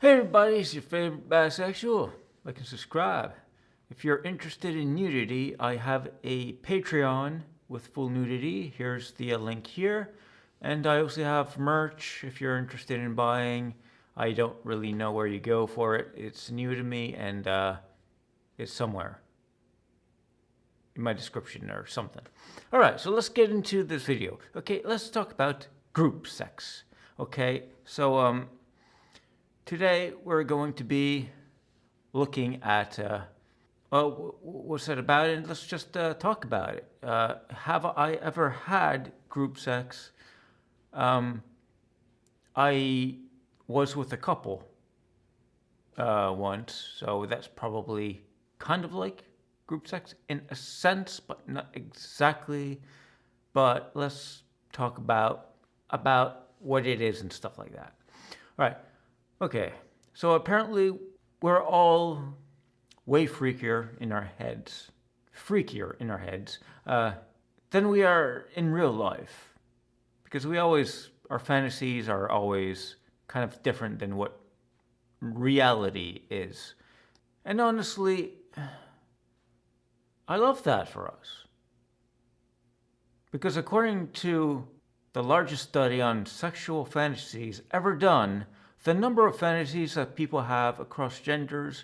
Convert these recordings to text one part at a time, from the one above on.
Hey everybody, it's your favorite bisexual. Like and subscribe. If you're interested in nudity, I have a Patreon with full nudity. Here's the link here. And I also have merch if you're interested in buying. I don't really know where you go for it. It's new to me and it's somewhere in my description or something. Alright, so let's get into this video. Okay, let's talk about group sex. Okay, so today we're going to be looking at what's it about, and let's just talk about it. Have I ever had group sex? I was with a couple once, so that's probably kind of like group sex in a sense, but not exactly. But let's talk about what it is and stuff like that. All right. Okay. So apparently we're all way freakier in our heads than we are in real life, because our fantasies are always kind of different than what reality is. And honestly, I love that for us. Because according to the largest study on sexual fantasies ever done, the number of fantasies that people have across genders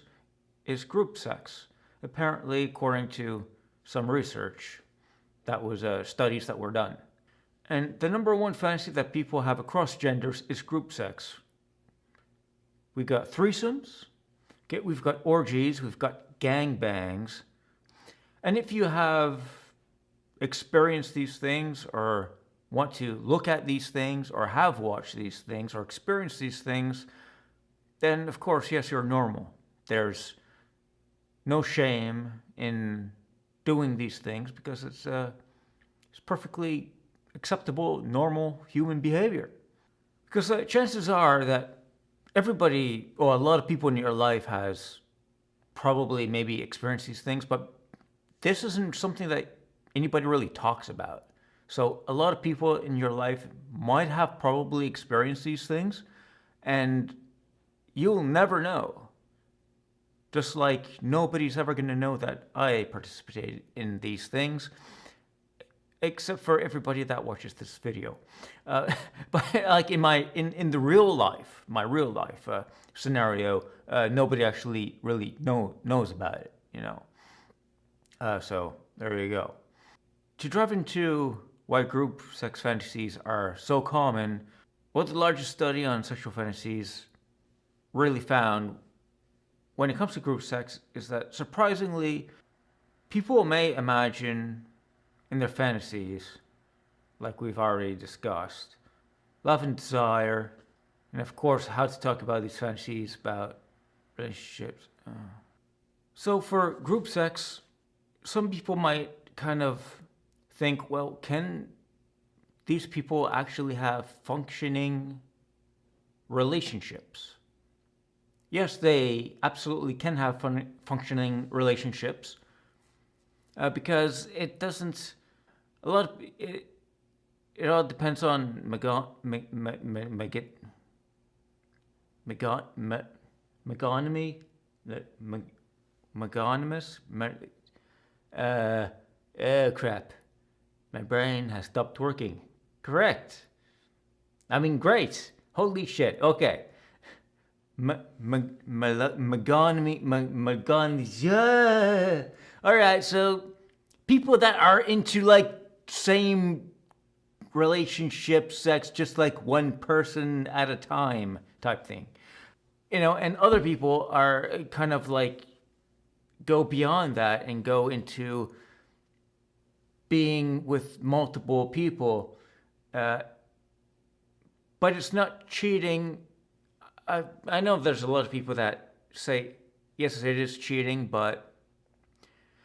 is group sex. Apparently, according to some research, that was studies that were done. And the number one fantasy that people have across genders is group sex. We've got threesomes, okay, we've got orgies, we've got gangbangs. And if you have experienced these things or want to look at these things or have watched these things or experienced these things, then of course, yes, you're normal. There's no shame in doing these things because it's perfectly acceptable, normal human behavior. Because chances are that everybody, or a lot of people in your life has probably maybe experienced these things, but this isn't something that anybody really talks about. So a lot of people in your life might have probably experienced these things, and you'll never know. Just like nobody's ever going to know that I participated in these things, except for everybody that watches this video. But like in the real life, my real life scenario, nobody actually really knows about it, you know. So there you go. To dive into why group sex fantasies are so common, what the largest study on sexual fantasies really found when it comes to group sex is that surprisingly, people may imagine in their fantasies, like we've already discussed, love and desire, and of course, how to talk about these fantasies about relationships. So for group sex, some people might kind of think, well, can these people actually have functioning relationships? Yes, they absolutely can have functioning relationships because it doesn't. A lot of it all depends on megonymy, megonymous. Oh crap! My brain has stopped working. Correct. I mean, great. Holy shit. Okay. Megonymy. Yeah. All right. So people that are into like same relationship sex, just like one person at a time type thing, you know, and other people are kind of like go beyond that and go into being with multiple people, but it's not cheating. I know there's a lot of people that say, yes, it is cheating, but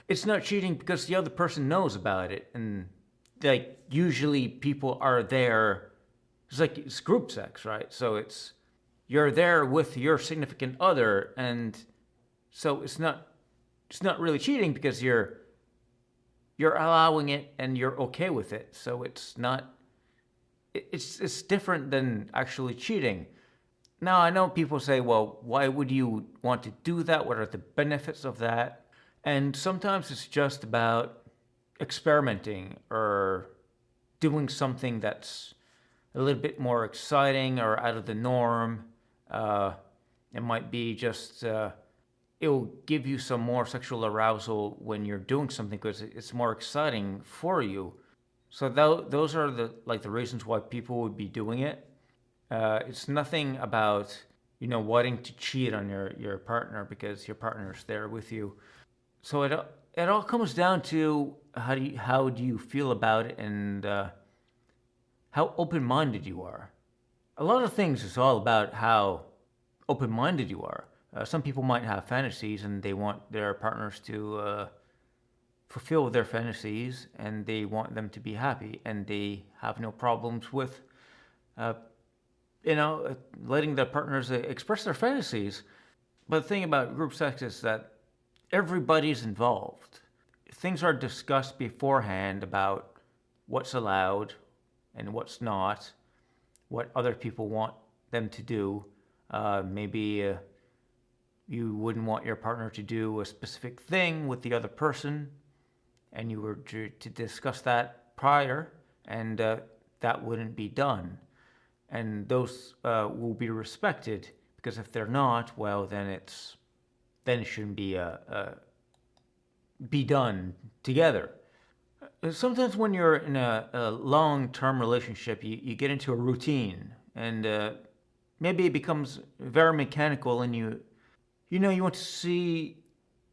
it's not cheating because the other person knows about it. And like usually people are there, it's like it's group sex, right? So you're there with your significant other, and so it's not really cheating because you're allowing it and you're okay with it. So it's not it's different than actually cheating. Now, I know people say, well, why would you want to do that? What are the benefits of that? And sometimes it's just about experimenting or doing something that's a little bit more exciting or out of the norm. Uh, it might be just, it'll give you some more sexual arousal when you're doing something because it's more exciting for you. So those are the reasons why people would be doing it. It's nothing about wanting to cheat on your partner because your partner's there with you. So it all comes down to how do you feel about it and how open minded you are. A lot of things is all about how open minded you are. Some people might have fantasies and they want their partners to fulfill their fantasies and they want them to be happy and they have no problems with uh, letting their partners express their fantasies. But the thing about group sex is that everybody's involved. Things are discussed beforehand about what's allowed and what's not, what other people want them to do. Maybe you wouldn't want your partner to do a specific thing with the other person, and you were to discuss that prior, and that wouldn't be done. And those will be respected, because if they're not, well, then it shouldn't be done together. Sometimes when you're in a long-term relationship, you get into a routine, and maybe it becomes very mechanical, and you want to see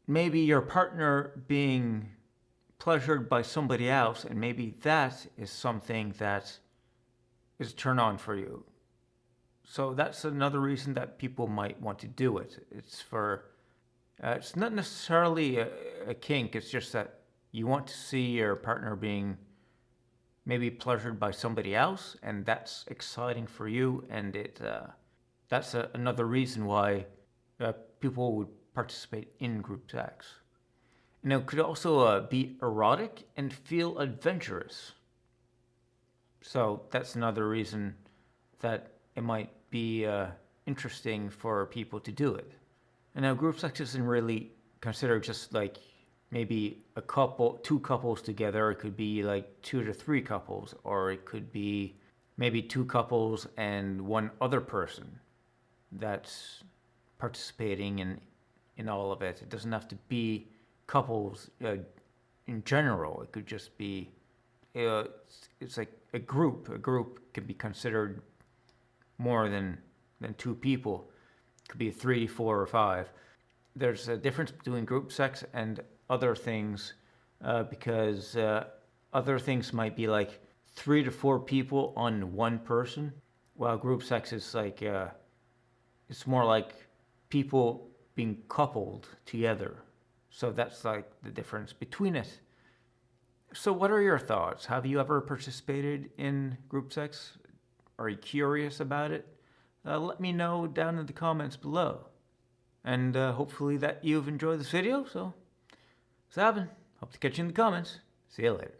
maybe your partner being pleasured by somebody else, and maybe that is something that is a turn on for you. So that's another reason that people might want to do it. It's not necessarily a kink. It's just that you want to see your partner being maybe pleasured by somebody else, and that's exciting for you. And that's another reason why people would participate in group sex. It could also be erotic and feel adventurous. So that's another reason that it might be interesting for people to do it. And now group sex isn't really considered just like maybe a couple, two couples together. It could be like 2 to 3 couples, or it could be maybe 2 couples and one other person that's participating in all of it. It doesn't have to be couples in general. It could just be it's like a group. A group can be considered more than 2 people. It could be 3, 4, or 5. There's a difference between group sex and other things because other things might be like 3 to 4 people on one person, while group sex is like it's more like people being coupled together. So that's like the difference between it. So what are your thoughts? Have you ever participated in group sex? Are you curious about it? Let me know down in the comments below. And hopefully that you've enjoyed this video. So, Sabin, hope to catch you in the comments. See you later.